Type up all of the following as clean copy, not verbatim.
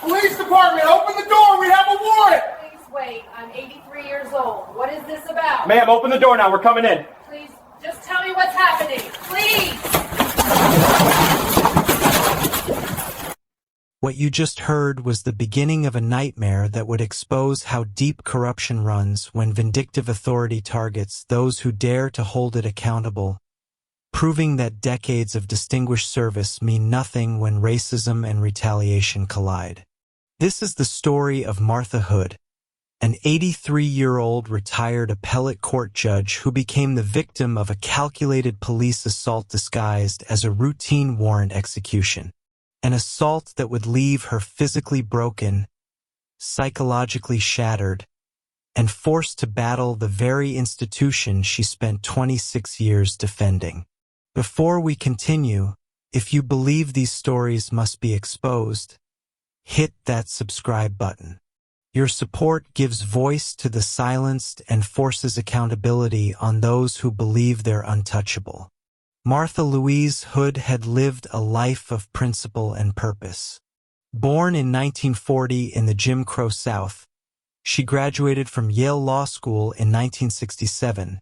Police department, open the door. We have a warrant. Please wait. I'm 83 years old. What is this about? Ma'am, open the door now. We're coming in. Please, just tell me what's happening. Please! What you just heard was the beginning of a nightmare that would expose how deep corruption runs when vindictive authority targets those who dare to hold it accountable, proving that decades of distinguished service mean nothing when racism and retaliation collide. This is the story of Martha Hood, an 83-year-old retired appellate court judge who became the victim of a calculated police assault disguised as a routine warrant execution. An assault that would leave her physically broken, psychologically shattered, and forced to battle the very institution she spent 26 years defending. Before we continue, if you believe these stories must be exposed, hit that subscribe button. Your support gives voice to the silenced and forces accountability on those who believe they're untouchable. Martha Louise Hood had lived a life of principle and purpose. Born in 1940 in the Jim Crow South, she graduated from Yale Law School in 1967,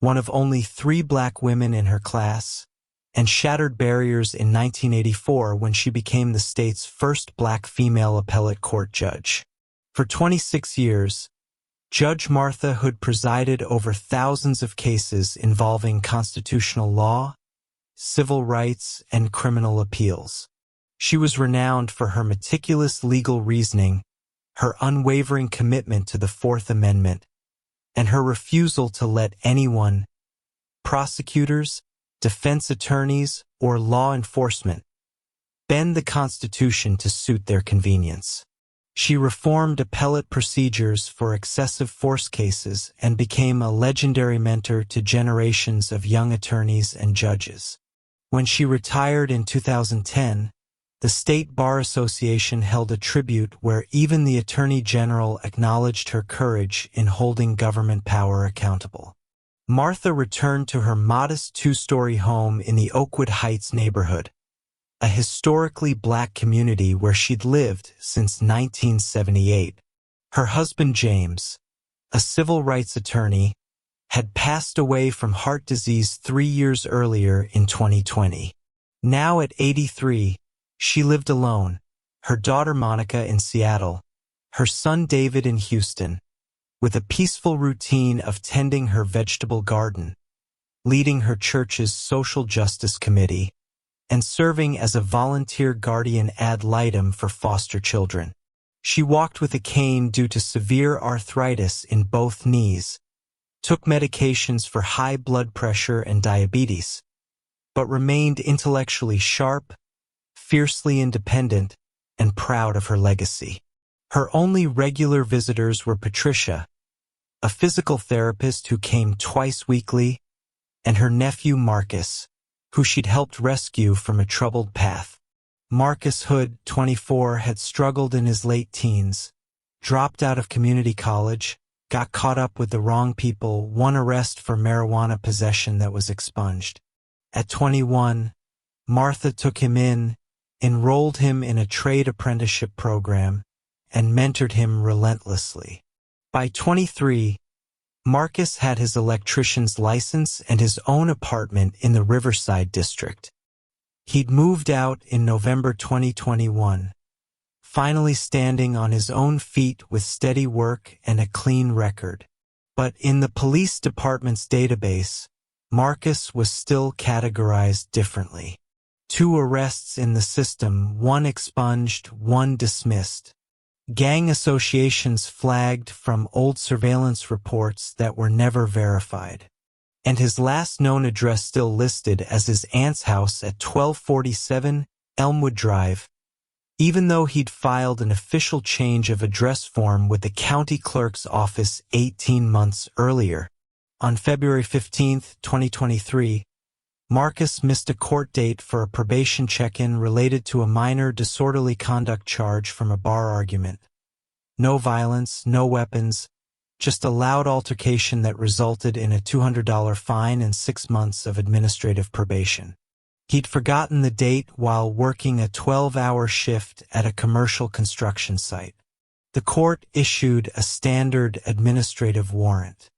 one of only 3 black women in her class, and shattered barriers in 1984 when she became the state's first black female appellate court judge. For 26 years, Judge Martha Hood presided over thousands of cases involving constitutional law, civil rights, and criminal appeals. She was renowned for her meticulous legal reasoning, her unwavering commitment to the Fourth Amendment, and her refusal to let anyone, prosecutors, defense attorneys, or law enforcement, bend the Constitution to suit their convenience. She reformed appellate procedures for excessive force cases and became a legendary mentor to generations of young attorneys and judges. When she retired in 2010, the State Bar Association held a tribute where even the Attorney General acknowledged her courage in holding government power accountable. Martha returned to her modest 2-story home in the Oakwood Heights neighborhood, a historically black community where she'd lived since 1978. Her husband James, a civil rights attorney, had passed away from heart disease 3 years earlier in 2020. Now at 83, she lived alone, her daughter Monica in Seattle, her son David in Houston, with a peaceful routine of tending her vegetable garden, leading her church's social justice committee, and serving as a volunteer guardian ad litem for foster children. She walked with a cane due to severe arthritis in both knees, took medications for high blood pressure and diabetes, but remained intellectually sharp, fiercely independent, and proud of her legacy. Her only regular visitors were Patricia, a physical therapist who came twice weekly, and her nephew Marcus, who she'd helped rescue from a troubled path. Marcus Hood, 24, had struggled in his late teens, dropped out of community college, got caught up with the wrong people, one arrest for marijuana possession that was expunged. At 21, Martha took him in, enrolled him in a trade apprenticeship program, and mentored him relentlessly. By 23, Marcus had his electrician's license and his own apartment in the Riverside district. He'd moved out in November 2021, finally standing on his own feet with steady work and a clean record. But in the police department's database, Marcus was still categorized differently. 2 arrests in the system, 1 expunged, 1 dismissed. Gang associations flagged from old surveillance reports that were never verified. And his last known address still listed as his aunt's house at 1247 Elmwood Drive, even though he'd filed an official change of address form with the county clerk's office 18 months earlier. On February 15, 2023, Marcus missed a court date for a probation check-in related to a minor disorderly conduct charge from a bar argument. No violence, no weapons, just a loud altercation that resulted in a $200 fine and 6 months of administrative probation. He'd forgotten the date while working a 12-hour shift at a commercial construction site. The court issued a standard administrative warrant.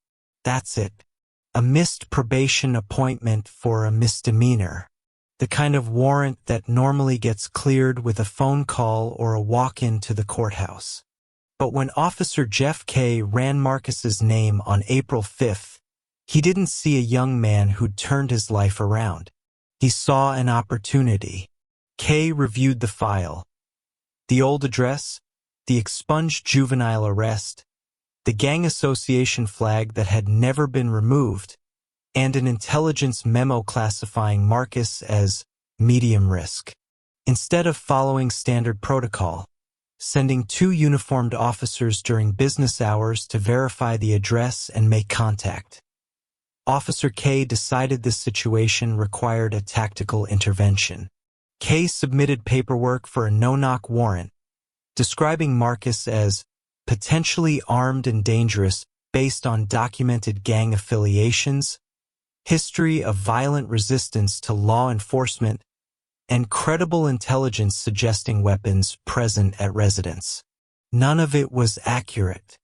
That's it. A missed probation appointment for a misdemeanor. The kind of warrant that normally gets cleared with a phone call or a walk-in to the courthouse. But when Officer Jeff K. ran Marcus's name on April 5th, he didn't see a young man who'd turned his life around. He saw an opportunity. Kay reviewed the file. The old address, the expunged juvenile arrest, the gang association flag that had never been removed, and an intelligence memo classifying Marcus as medium risk. Instead of following standard protocol, sending 2 uniformed officers during business hours to verify the address and make contact, Officer K decided this situation required a tactical intervention. K submitted paperwork for a no-knock warrant, describing Marcus as potentially armed and dangerous based on documented gang affiliations, history of violent resistance to law enforcement, and credible intelligence suggesting weapons present at residence. None of it was accurate.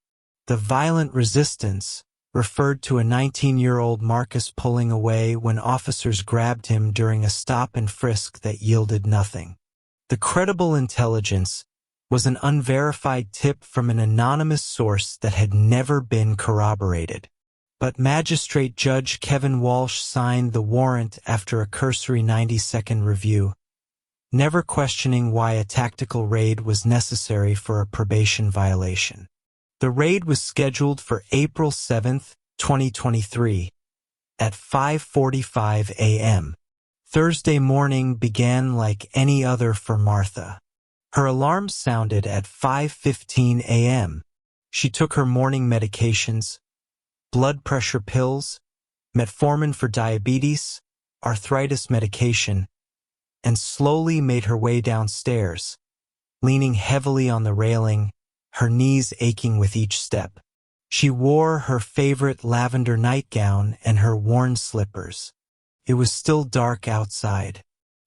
The violent resistance referred to a 19-year-old Marcus pulling away when officers grabbed him during a stop and frisk that yielded nothing. The credible intelligence was an unverified tip from an anonymous source that had never been corroborated. But Magistrate Judge Kevin Walsh signed the warrant after a cursory 90-second review, never questioning why a tactical raid was necessary for a probation violation. The raid was scheduled for April 7, 2023, at 5:45 a.m. Thursday morning began like any other for Martha. Her alarm sounded at 5:15 a.m. She took her morning medications, blood pressure pills, metformin for diabetes, arthritis medication, and slowly made her way downstairs, leaning heavily on the railing, her knees aching with each step. She wore her favorite lavender nightgown and her worn slippers. It was still dark outside.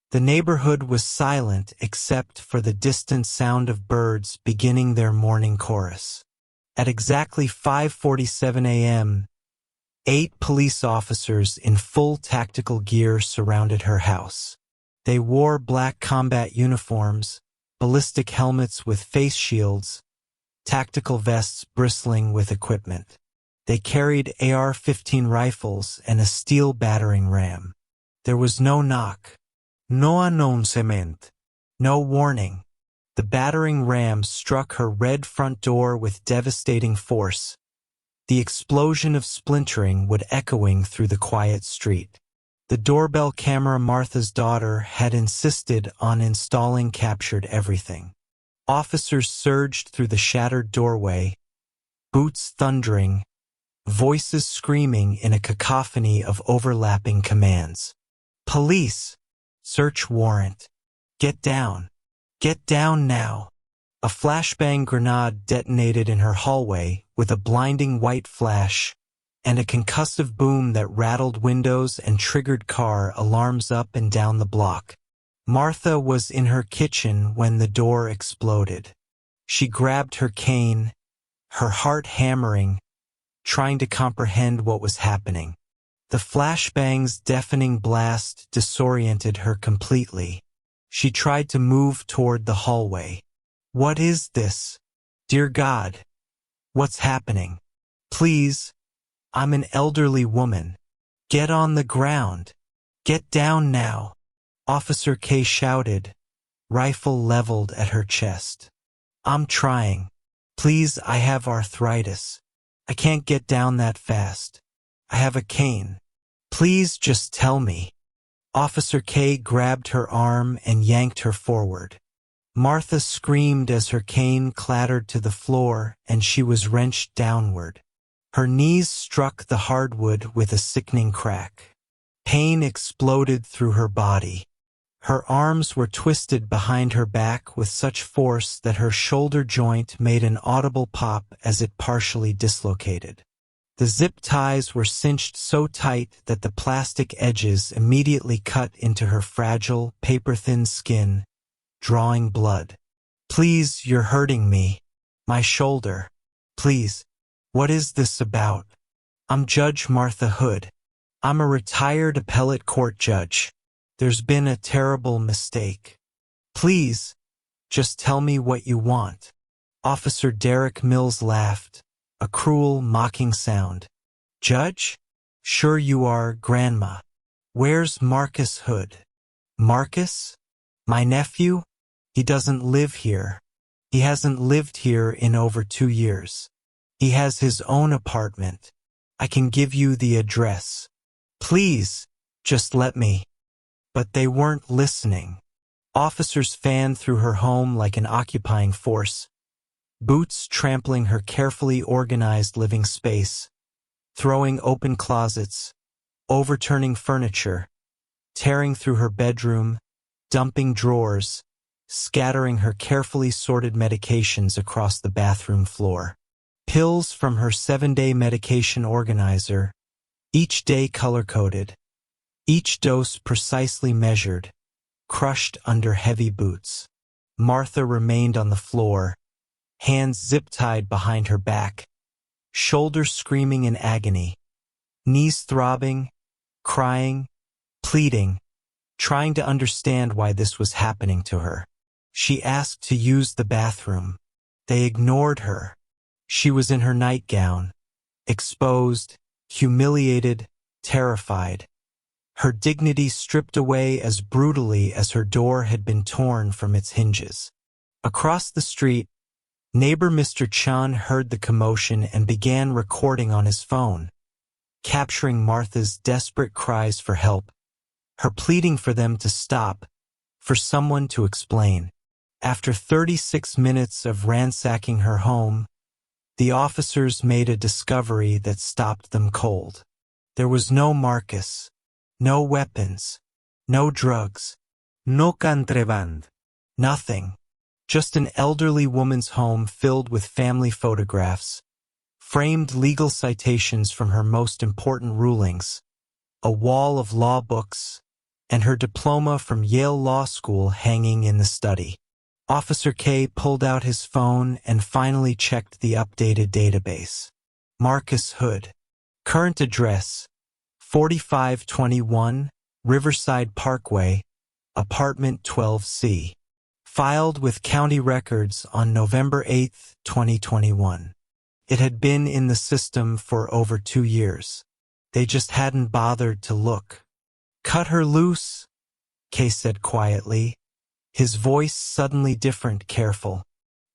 The neighborhood was silent except for the distant sound of birds beginning their morning chorus. At exactly 5:47 a.m., 8 police officers in full tactical gear surrounded her house. They wore black combat uniforms, ballistic helmets with face shields, tactical vests bristling with equipment. They carried AR-15 rifles and a steel battering ram. There was no knock. No annoncement. No warning. The battering ram struck her red front door with devastating force. The explosion of splintering would echoing through the quiet street. The doorbell camera Martha's daughter had insisted on installing captured everything. Officers surged through the shattered doorway, boots thundering, voices screaming in a cacophony of overlapping commands. Police! Search warrant. Get down. Get down now. A flashbang grenade detonated in her hallway with a blinding white flash and a concussive boom that rattled windows and triggered car alarms up and down the block. Martha was in her kitchen when the door exploded. She grabbed her cane, her heart hammering, trying to comprehend what was happening. The flashbang's deafening blast disoriented her completely. She tried to move toward the hallway. What is this? Dear God, what's happening? Please, I'm an elderly woman. Get on the ground. Get down now. Officer K shouted, rifle leveled at her chest. I'm trying. Please, I have arthritis. I can't get down that fast. I have a cane. Please just tell me. Officer K grabbed her arm and yanked her forward. Martha screamed as her cane clattered to the floor and she was wrenched downward. Her knees struck the hardwood with a sickening crack. Pain exploded through her body. Her arms were twisted behind her back with such force that her shoulder joint made an audible pop as it partially dislocated. The zip ties were cinched so tight that the plastic edges immediately cut into her fragile, paper-thin skin, drawing blood. "Please, you're hurting me. My shoulder. Please. What is this about? I'm Judge Martha Hood. I'm a retired appellate court judge. There's been a terrible mistake. Please, just tell me what you want." Officer Derek Mills laughed, a cruel, mocking sound. "Judge? Sure you are, Grandma. Where's Marcus Hood?" "Marcus? My nephew? He doesn't live here. He hasn't lived here in over 2 years. He has his own apartment. I can give you the address. Please, just let me." But they weren't listening. Officers fanned through her home like an occupying force, boots trampling her carefully organized living space, throwing open closets, overturning furniture, tearing through her bedroom, dumping drawers, scattering her carefully sorted medications across the bathroom floor. Pills from her 7-day medication organizer, each day color-coded, each dose precisely measured, crushed under heavy boots. Martha remained on the floor, hands zip-tied behind her back, shoulders screaming in agony, knees throbbing, crying, pleading, trying to understand why this was happening to her. She asked to use the bathroom. They ignored her. She was in her nightgown, exposed, humiliated, terrified. Her dignity stripped away as brutally as her door had been torn from its hinges. Across the street, neighbor Mr. Chan heard the commotion and began recording on his phone, capturing Martha's desperate cries for help, her pleading for them to stop, for someone to explain. After 36 minutes of ransacking her home, the officers made a discovery that stopped them cold. There was no Marcus, no weapons, no drugs, no contraband, nothing. Just an elderly woman's home filled with family photographs, framed legal citations from her most important rulings, a wall of law books, and her diploma from Yale Law School hanging in the study. Officer K pulled out his phone and finally checked the updated database. Marcus Hood. Current address, 4521 Riverside Parkway, Apartment 12C. Filed with county records on November 8, 2021. It had been in the system for over 2 years. They just hadn't bothered to look. "Cut her loose," Kay said quietly, his voice suddenly different, careful.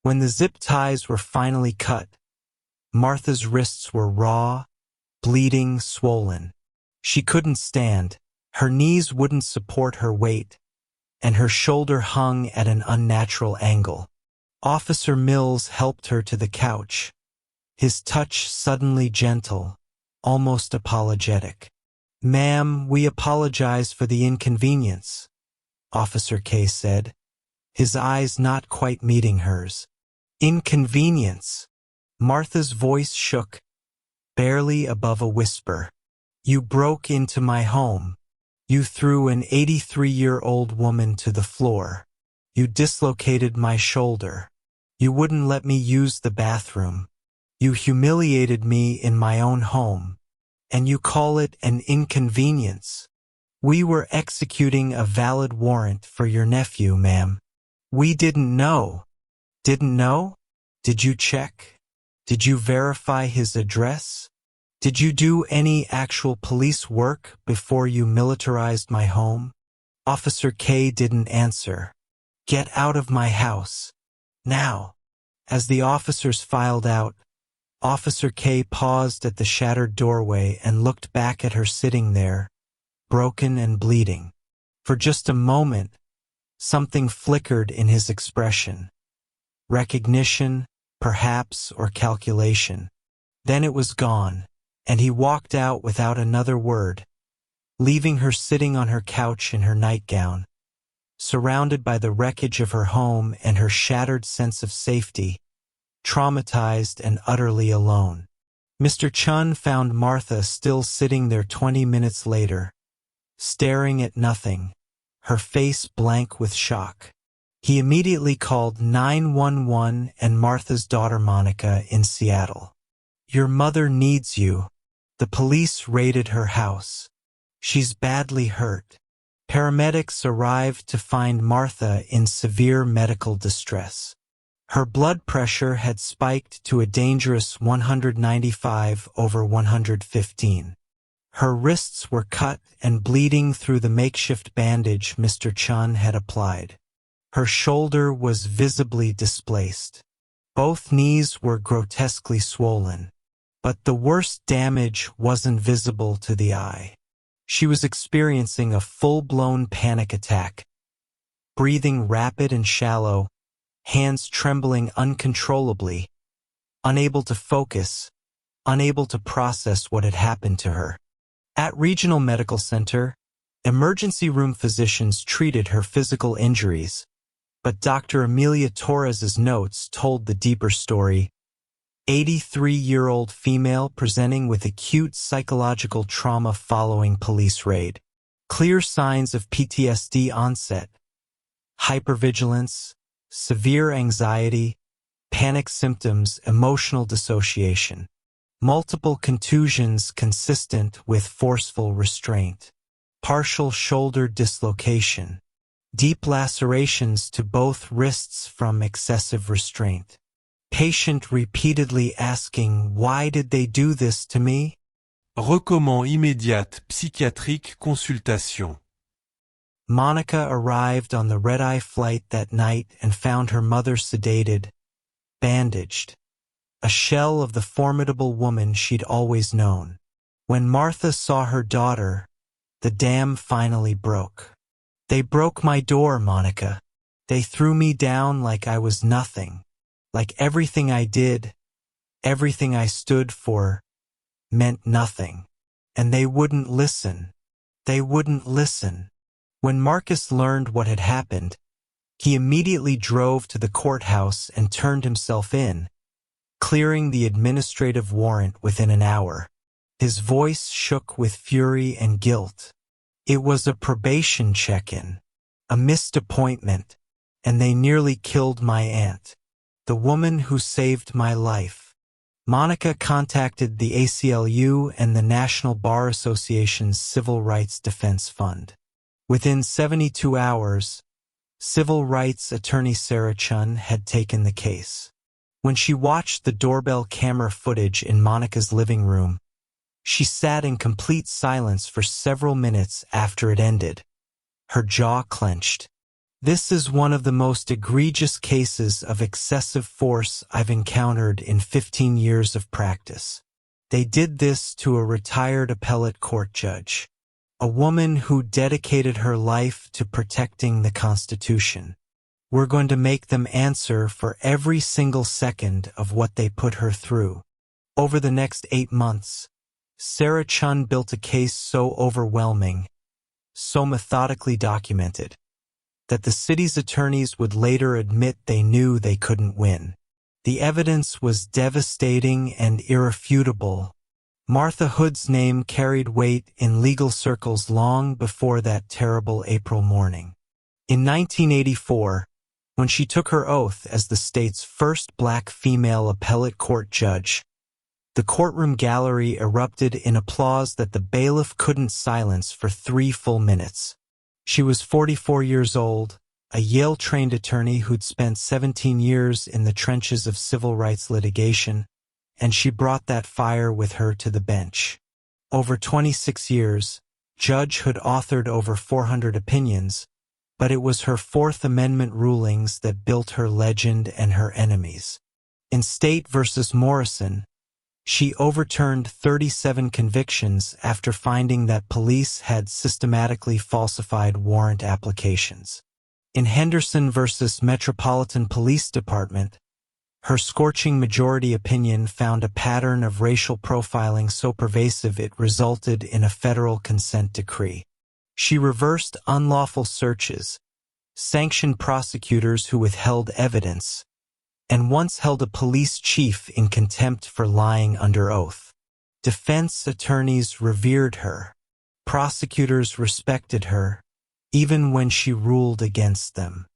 When the zip ties were finally cut, Martha's wrists were raw, bleeding, swollen. She couldn't stand, her knees wouldn't support her weight, and her shoulder hung at an unnatural angle. Officer Mills helped her to the couch, his touch suddenly gentle, almost apologetic. "Ma'am, we apologize for the inconvenience," Officer K said, his eyes not quite meeting hers. "Inconvenience?" Martha's voice shook, barely above a whisper. "You broke into my home. You threw an 83-year-old woman to the floor. You dislocated my shoulder. You wouldn't let me use the bathroom. You humiliated me in my own home. And you call it an inconvenience? We were executing a valid warrant for your nephew, ma'am. We didn't know." "Didn't know? Did you check? Did you verify his address? Did you do any actual police work before you militarized my home?" Officer K didn't answer. "Get out of my house. Now." As the officers filed out, Officer K paused at the shattered doorway and looked back at her sitting there, broken and bleeding. For just a moment, something flickered in his expression. Recognition, perhaps, or calculation. Then it was gone, and he walked out without another word, leaving her sitting on her couch in her nightgown, surrounded by the wreckage of her home and her shattered sense of safety, traumatized and utterly alone. Mr. Chun found Martha still sitting there 20 minutes later, staring at nothing, her face blank with shock. He immediately called 911 and Martha's daughter Monica in Seattle. "Your mother needs you." The police raided her house. "She's badly hurt." Paramedics arrived to find Martha in severe medical distress. Her blood pressure had spiked to a dangerous 195/115. Her wrists were cut and bleeding through the makeshift bandage Mr. Chun had applied. Her shoulder was visibly displaced. Both knees were grotesquely swollen. But the worst damage wasn't visible to the eye. She was experiencing a full-blown panic attack, breathing rapid and shallow, hands trembling uncontrollably, unable to focus, unable to process what had happened to her. At Regional Medical Center, emergency room physicians treated her physical injuries, but Dr. Amelia Torres's notes told the deeper story. 83-year-old female presenting with acute psychological trauma following police raid. Clear signs of PTSD onset, hypervigilance, severe anxiety, panic symptoms, emotional dissociation, multiple contusions consistent with forceful restraint, partial shoulder dislocation, deep lacerations to both wrists from excessive restraint. Patient repeatedly asking, "Why did they do this to me?" Recommand immédiate psychiatrique consultation. Monica arrived on the red-eye flight that night and found her mother sedated, bandaged, a shell of the formidable woman she'd always known. When Martha saw her daughter, the dam finally broke. "They broke my door, Monica. They threw me down like I was nothing. Like everything I did, everything I stood for, meant nothing. And they wouldn't listen. They wouldn't listen." When Marcus learned what had happened, he immediately drove to the courthouse and turned himself in, clearing the administrative warrant within an hour. His voice shook with fury and guilt. "It was a probation check-in, a missed appointment, and they nearly killed my aunt. The woman who saved my life." Monica contacted the ACLU and the National Bar Association's Civil Rights Defense Fund. Within 72 hours, civil rights attorney Sarah Chun had taken the case. When she watched the doorbell camera footage in Monica's living room, she sat in complete silence for several minutes after it ended, her jaw clenched. "This is one of the most egregious cases of excessive force I've encountered in 15 years of practice. They did this to a retired appellate court judge, a woman who dedicated her life to protecting the Constitution. We're going to make them answer for every single second of what they put her through." Over the next 8 months, Sarah Chun built a case so overwhelming, so methodically documented, that the city's attorneys would later admit they knew they couldn't win. The evidence was devastating and irrefutable. Martha Hood's name carried weight in legal circles long before that terrible April morning. In 1984, when she took her oath as the state's first black female appellate court judge, the courtroom gallery erupted in applause that the bailiff couldn't silence for 3 full minutes. She was 44 years old, a Yale-trained attorney who'd spent 17 years in the trenches of civil rights litigation, and she brought that fire with her to the bench. Over 26 years, Judge Hood authored over 400 opinions, but it was her Fourth Amendment rulings that built her legend and her enemies. In State v. Morrison, she overturned 37 convictions after finding that police had systematically falsified warrant applications. In Henderson v. Metropolitan Police Department, her scorching majority opinion found a pattern of racial profiling so pervasive it resulted in a federal consent decree. She reversed unlawful searches, sanctioned prosecutors who withheld evidence, and once held a police chief in contempt for lying under oath. Defense attorneys revered her. Prosecutors respected her, even when she ruled against them.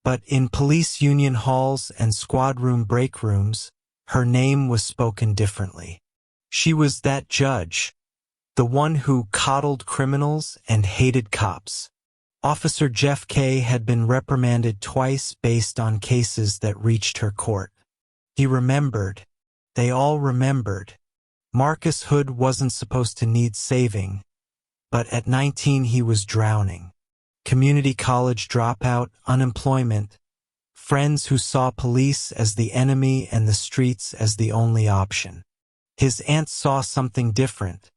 But in police union halls and squad room break rooms, her name was spoken differently. She was that judge, the one who coddled criminals and hated cops. Officer Jeff K. had been reprimanded twice based on cases that reached her court. He remembered. They all remembered. Marcus Hood wasn't supposed to need saving, but at 19 he was drowning. Community college dropout, unemployment, friends who saw police as the enemy and the streets as the only option. His aunt saw something different.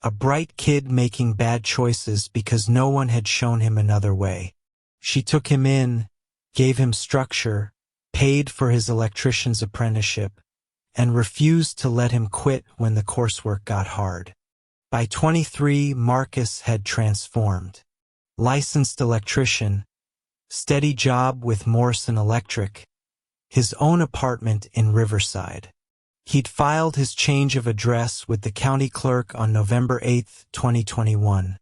A bright kid making bad choices because no one had shown him another way. She took him in, gave him structure, paid for his electrician's apprenticeship, and refused to let him quit when the coursework got hard. By 23, Marcus had transformed. Licensed electrician, steady job with Morrison Electric, his own apartment in Riverside. He'd filed his change of address with the county clerk on November 8, 2021.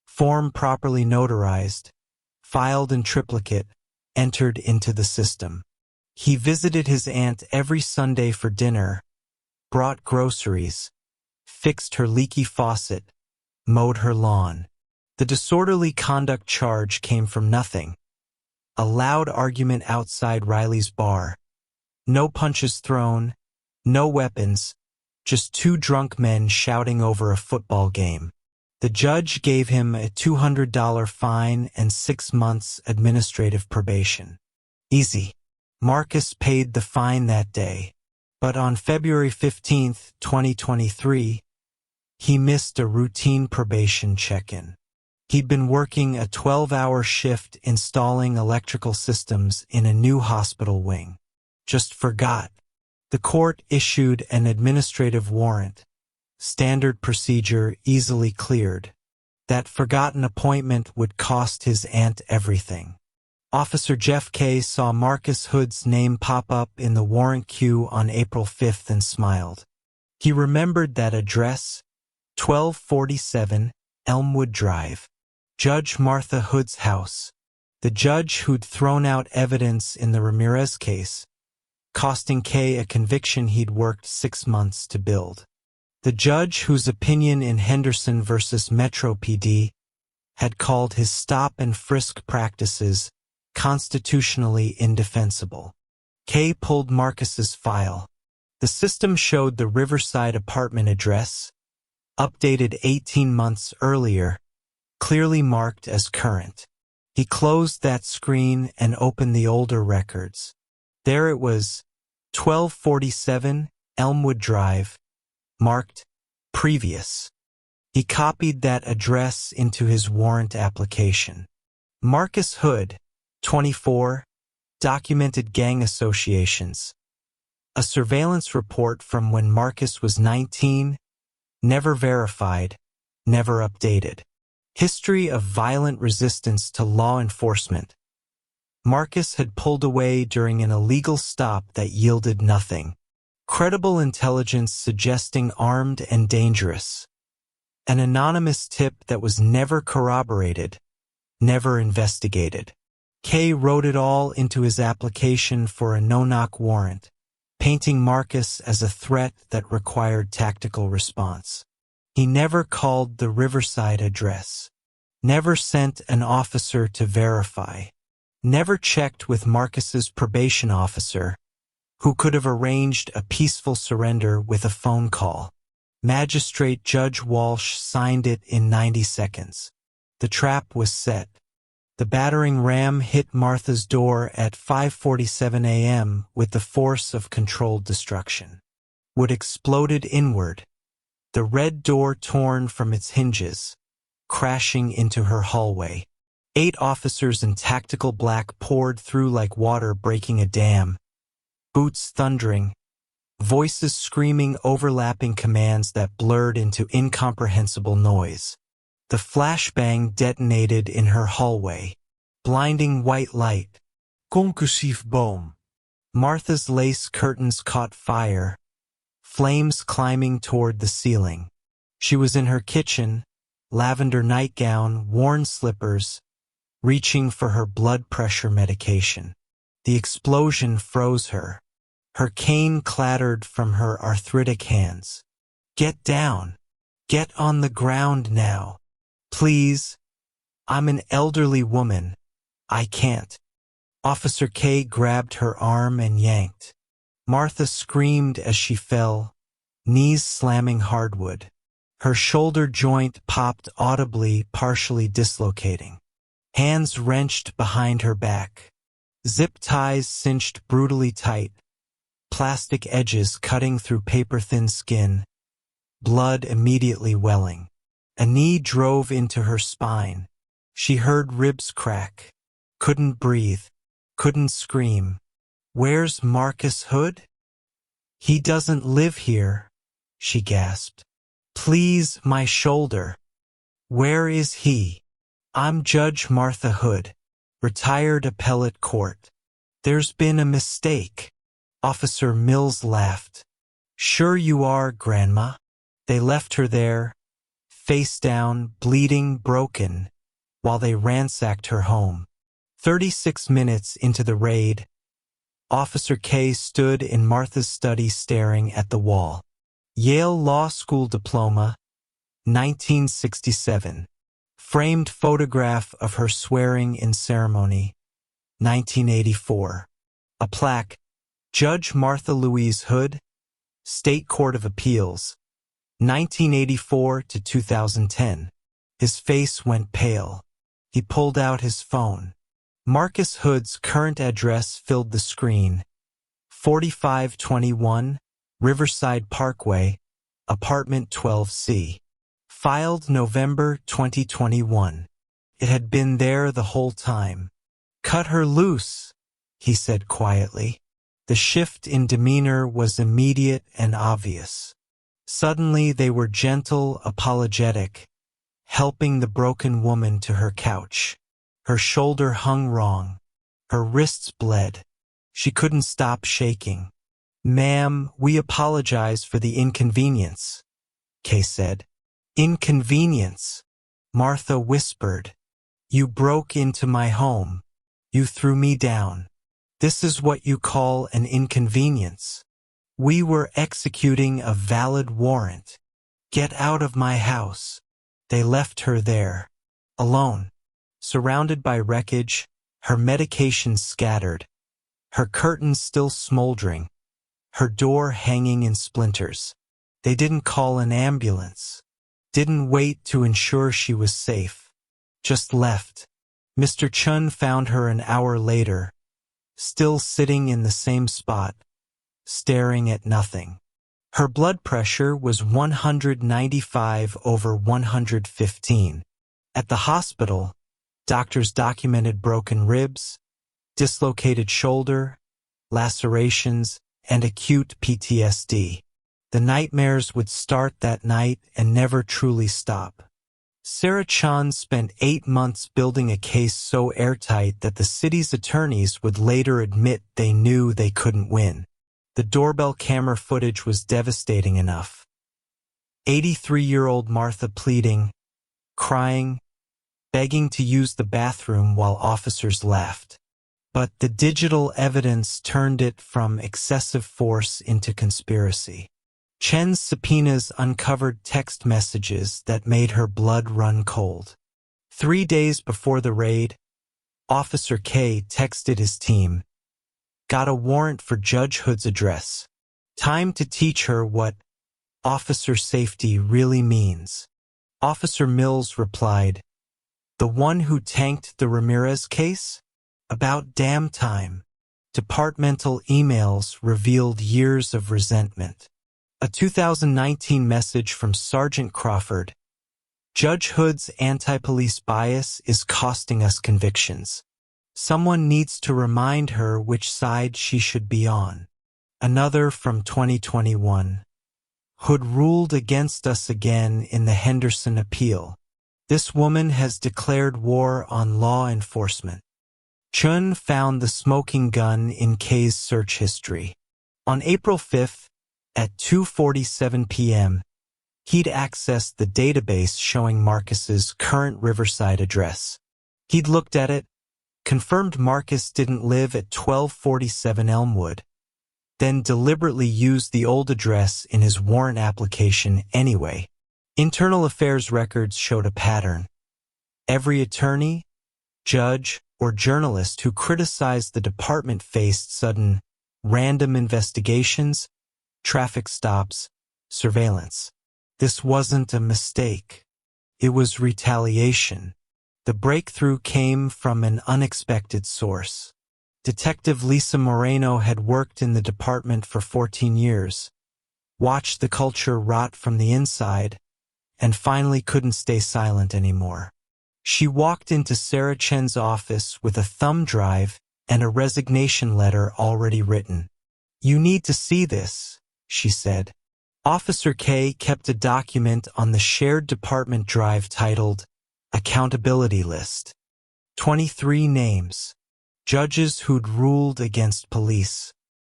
Form properly notarized, filed in triplicate, entered into the system. He visited his aunt every Sunday for dinner, brought groceries, fixed her leaky faucet, mowed her lawn. The disorderly conduct charge came from nothing. A loud argument outside Riley's bar. No punches thrown, no weapons, just two drunk men shouting over a football game. The judge gave him a $200 fine and 6 months administrative probation. Easy. Marcus paid the fine that day, but on February 15, 2023, he missed a routine probation check-in. He'd been working a 12-hour shift installing electrical systems in a new hospital wing. Just forgot. The court issued an administrative warrant. Standard procedure easily cleared. That forgotten appointment would cost his aunt everything. Officer Jeff K. saw Marcus Hood's name pop up in the warrant queue on April 5th and smiled. He remembered that address, 1247 Elmwood Drive. Judge Martha Hood's house. The judge who'd thrown out evidence in the Ramirez case, costing K a conviction he'd worked 6 months to build. The judge whose opinion in Henderson versus Metro PD had called his stop and frisk practices constitutionally indefensible. K pulled Marcus's file. The system showed the Riverside apartment address, updated 18 months earlier, clearly marked as current. He closed that screen and opened the older records. There it was, 1247 Elmwood Drive, marked previous. He copied that address into his warrant application. Marcus Hood, 24, documented gang associations. A surveillance report from when Marcus was 19, never verified, never updated. History of violent resistance to law enforcement. Marcus had pulled away during an illegal stop that yielded nothing. Credible intelligence suggesting armed and dangerous. An anonymous tip that was never corroborated, never investigated. K wrote it all into his application for a no-knock warrant, painting Marcus as a threat that required tactical response. He never called the Riverside address, never sent an officer to verify, never checked with Marcus's probation officer, who could have arranged a peaceful surrender with a phone call. Magistrate Judge Walsh signed it in 90 seconds. The trap was set. The battering ram hit Martha's door at 5:47 a.m. with the force of controlled destruction. Wood exploded inward, the red door torn from its hinges, crashing into her hallway. 8 officers in tactical black poured through like water breaking a dam, boots thundering, voices screaming overlapping commands that blurred into incomprehensible noise. The flashbang detonated in her hallway. Blinding white light. Concussief boom. Martha's lace curtains caught fire, flames climbing toward the ceiling. She was in her kitchen, lavender nightgown, worn slippers, reaching for her blood pressure medication. The explosion froze her. Her cane clattered from her arthritic hands. "Get down. Get on the ground now. Please. I'm an elderly woman. I can't." Officer K grabbed her arm and yanked. Martha screamed as she fell, knees slamming hardwood. Her shoulder joint popped audibly, partially dislocating. Hands wrenched behind her back. Zip ties cinched brutally tight, plastic edges cutting through paper-thin skin, blood immediately welling. A knee drove into her spine. She heard ribs crack. Couldn't breathe. Couldn't scream. "Where's Marcus Hood?" "He doesn't live here," she gasped. "Please, my shoulder." "Where is he?" "I'm Judge Martha Hood, retired appellate court." "There's been a mistake." Officer Mills laughed. "Sure you are, Grandma." They left her there, face down, bleeding, broken, while they ransacked her home. 36 minutes into the raid, Officer K stood in Martha's study staring at the wall. Yale Law School diploma, 1967. Framed photograph of her swearing in ceremony, 1984. A plaque, Judge Martha Louise Hood, State Court of Appeals, 1984 to 2010. His face went pale. He pulled out his phone. Marcus Hood's current address filled the screen. 4521 Riverside Parkway, Apartment 12C. Filed November 2021. It had been there the whole time. "Cut her loose," he said quietly. The shift in demeanor was immediate and obvious. Suddenly they were gentle, apologetic, helping the broken woman to her couch. Her shoulder hung wrong. Her wrists bled. She couldn't stop shaking. "Ma'am, we apologize for the inconvenience," Kay said. "Inconvenience," Martha whispered. "You broke into my home. You threw me down. This is what you call an inconvenience. We were executing a valid warrant. Get out of my house." They left her there, alone, surrounded by wreckage, her medication scattered, her curtains still smoldering, her door hanging in splinters. They didn't call an ambulance, didn't wait to ensure she was safe, just left. Mr. Chun found her an hour later, still sitting in the same spot, staring at nothing. Her blood pressure was 195/115. At the hospital, doctors documented broken ribs, dislocated shoulder, lacerations, and acute PTSD. The nightmares would start that night and never truly stop. Sarah Chan spent 8 months building a case so airtight that the city's attorneys would later admit they knew they couldn't win. The doorbell camera footage was devastating enough. 83-year-old Martha pleading, crying, begging to use the bathroom while officers laughed. But the digital evidence turned it from excessive force into conspiracy. Chen's subpoenas uncovered text messages that made her blood run cold. 3 days before the raid, Officer K texted his team, "Got a warrant for Judge Hood's address. Time to teach her what officer safety really means." Officer Mills replied, "The one who tanked the Ramirez case? About damn time." Departmental emails revealed years of resentment. A 2019 message from Sergeant Crawford. "Judge Hood's anti-police bias is costing us convictions. Someone needs to remind her which side she should be on." Another from 2021. "Hood ruled against us again in the Henderson appeal. This woman has declared war on law enforcement." Chun found the smoking gun in Kay's search history. On April 5th, at 2:47 p.m., he'd accessed the database showing Marcus's current Riverside address. He'd looked at it, confirmed Marcus didn't live at 1247 Elmwood, then deliberately used the old address in his warrant application anyway. Internal affairs records showed a pattern. Every attorney, judge, or journalist who criticized the department faced sudden, random investigations, traffic stops, surveillance. This wasn't a mistake. It was retaliation. The breakthrough came from an unexpected source. Detective Lisa Moreno had worked in the department for 14 years, watched the culture rot from the inside, and finally couldn't stay silent anymore. She walked into Sarah Chen's office with a thumb drive and a resignation letter already written. "You need to see this," she said. Officer K kept a document on the shared department drive titled Accountability List. 23 names. Judges who'd ruled against police.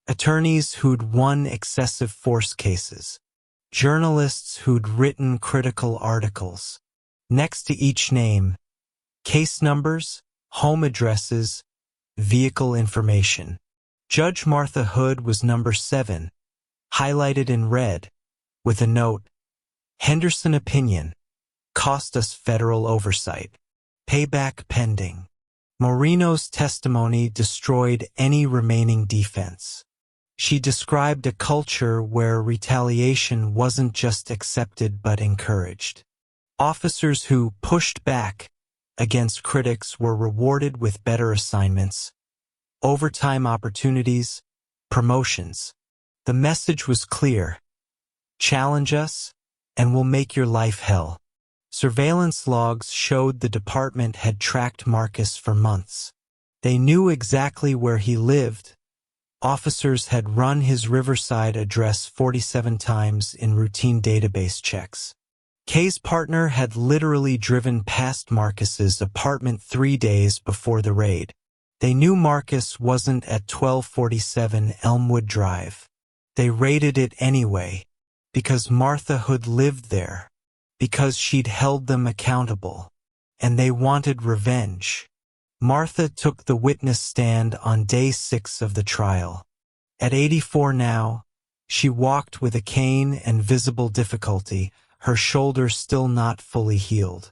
Attorneys who'd won excessive force cases. Journalists who'd written critical articles. Next to each name, case numbers, home addresses, vehicle information. Judge Martha Hood was number 7, highlighted in red, with a note, "Henderson opinion, cost us federal oversight. Payback pending." Moreno's testimony destroyed any remaining defense. She described a culture where retaliation wasn't just accepted but encouraged. Officers who pushed back against critics were rewarded with better assignments, overtime opportunities, promotions. The message was clear. Challenge us, and we'll make your life hell. Surveillance logs showed the department had tracked Marcus for months. They knew exactly where he lived. Officers had run his Riverside address 47 times in routine database checks. Kay's partner had literally driven past Marcus's apartment 3 days before the raid. They knew Marcus wasn't at 1247 Elmwood Drive. They raided it anyway, because Martha Hood lived there, because she'd held them accountable, and they wanted revenge. Martha took the witness stand on day 6 of the trial. At 84 now, she walked with a cane and visible difficulty, her shoulder still not fully healed.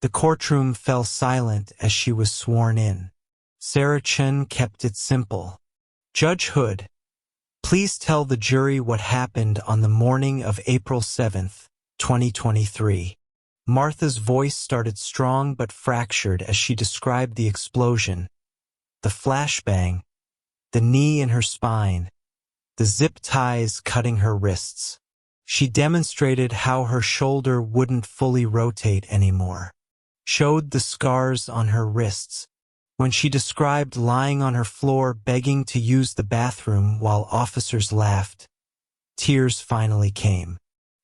The courtroom fell silent as she was sworn in. Sarah Chen kept it simple. "Judge Hood, please tell the jury what happened on the morning of April 7th, 2023. Martha's voice started strong but fractured as she described the explosion, the flashbang, the knee in her spine, the zip ties cutting her wrists. She demonstrated how her shoulder wouldn't fully rotate anymore, showed the scars on her wrists. When she described lying on her floor begging to use the bathroom while officers laughed, tears finally came.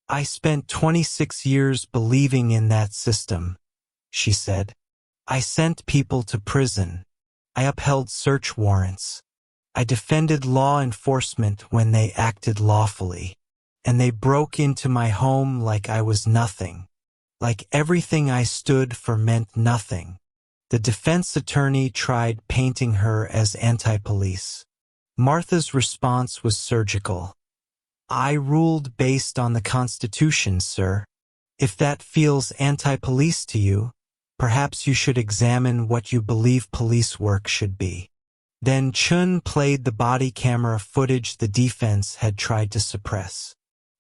"I spent 26 years believing in that system," she said. "I sent people to prison. I upheld search warrants. I defended law enforcement when they acted lawfully. And they broke into my home like I was nothing. Like everything I stood for meant nothing." The defense attorney tried painting her as anti-police. Martha's response was surgical. "I ruled based on the Constitution, sir. If that feels anti-police to you, perhaps you should examine what you believe police work should be." Then Chun played the body camera footage the defense had tried to suppress.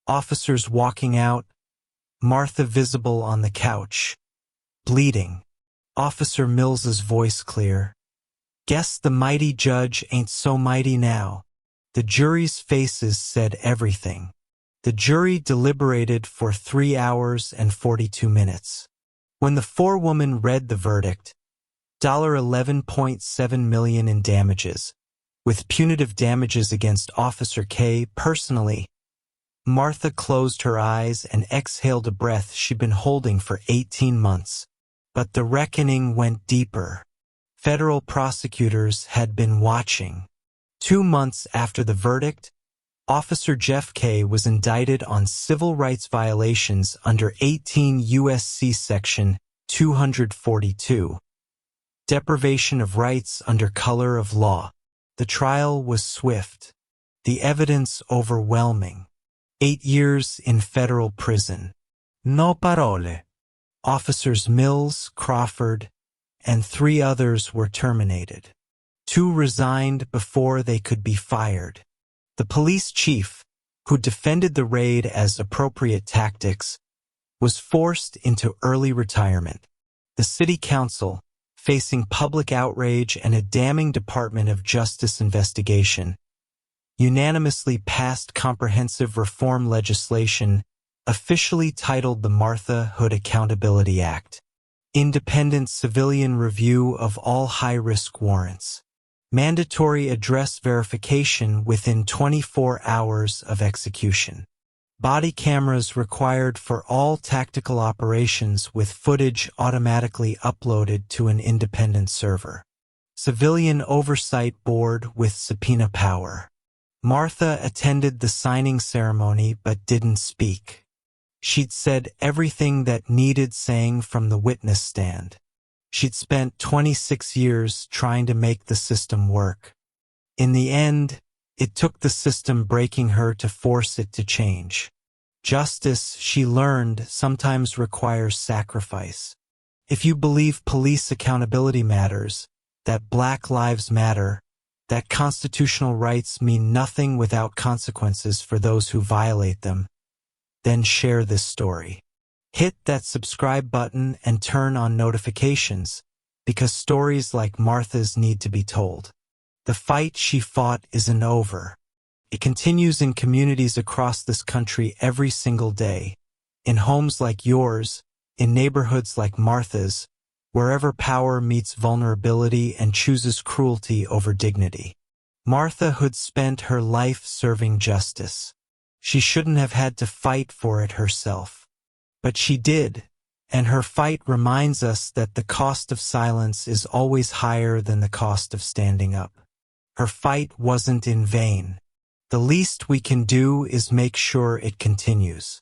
Officers walking out, Martha visible on the couch, bleeding. Officer Mills's voice clear. "Guess the mighty judge ain't so mighty now." The jury's faces said everything. The jury deliberated for 3 hours and 42 minutes. When the forewoman read the verdict, $11.7 million in damages, with punitive damages against Officer K personally, Martha closed her eyes and exhaled a breath she'd been holding for 18 months. But the reckoning went deeper. federal prosecutors had been watching. 2 months after the verdict, Officer Jeff K. was indicted on civil rights violations under 18 U.S.C. Section 242, deprivation of rights under color of law. The trial was swift, the evidence overwhelming. 8 years in federal prison. No parole. Officers Mills, Crawford, and 3 others were terminated. 2 resigned before they could be fired. The police chief, who defended the raid as appropriate tactics, was forced into early retirement. The city council, facing public outrage and a damning Department of Justice investigation, unanimously passed comprehensive reform legislation officially titled the Martha Hood Accountability Act. Independent civilian review of all high-risk warrants. Mandatory address verification within 24 hours of execution. Body cameras required for all tactical operations with footage automatically uploaded to an independent server. Civilian Oversight Board with subpoena power. Martha attended the signing ceremony but didn't speak. She'd said everything that needed saying from the witness stand. She'd spent 26 years trying to make the system work. In the end, it took the system breaking her to force it to change. Justice, she learned, sometimes requires sacrifice. If you believe police accountability matters, that Black Lives Matter, that constitutional rights mean nothing without consequences for those who violate them, then share this story. Hit that subscribe button and turn on notifications, because stories like Martha's need to be told. The fight she fought isn't over. It continues in communities across this country every single day, in homes like yours, in neighborhoods like Martha's, wherever power meets vulnerability and chooses cruelty over dignity. Martha Hood spent her life serving justice. She shouldn't have had to fight for it herself. But she did, and her fight reminds us that the cost of silence is always higher than the cost of standing up. Her fight wasn't in vain. The least we can do is make sure it continues.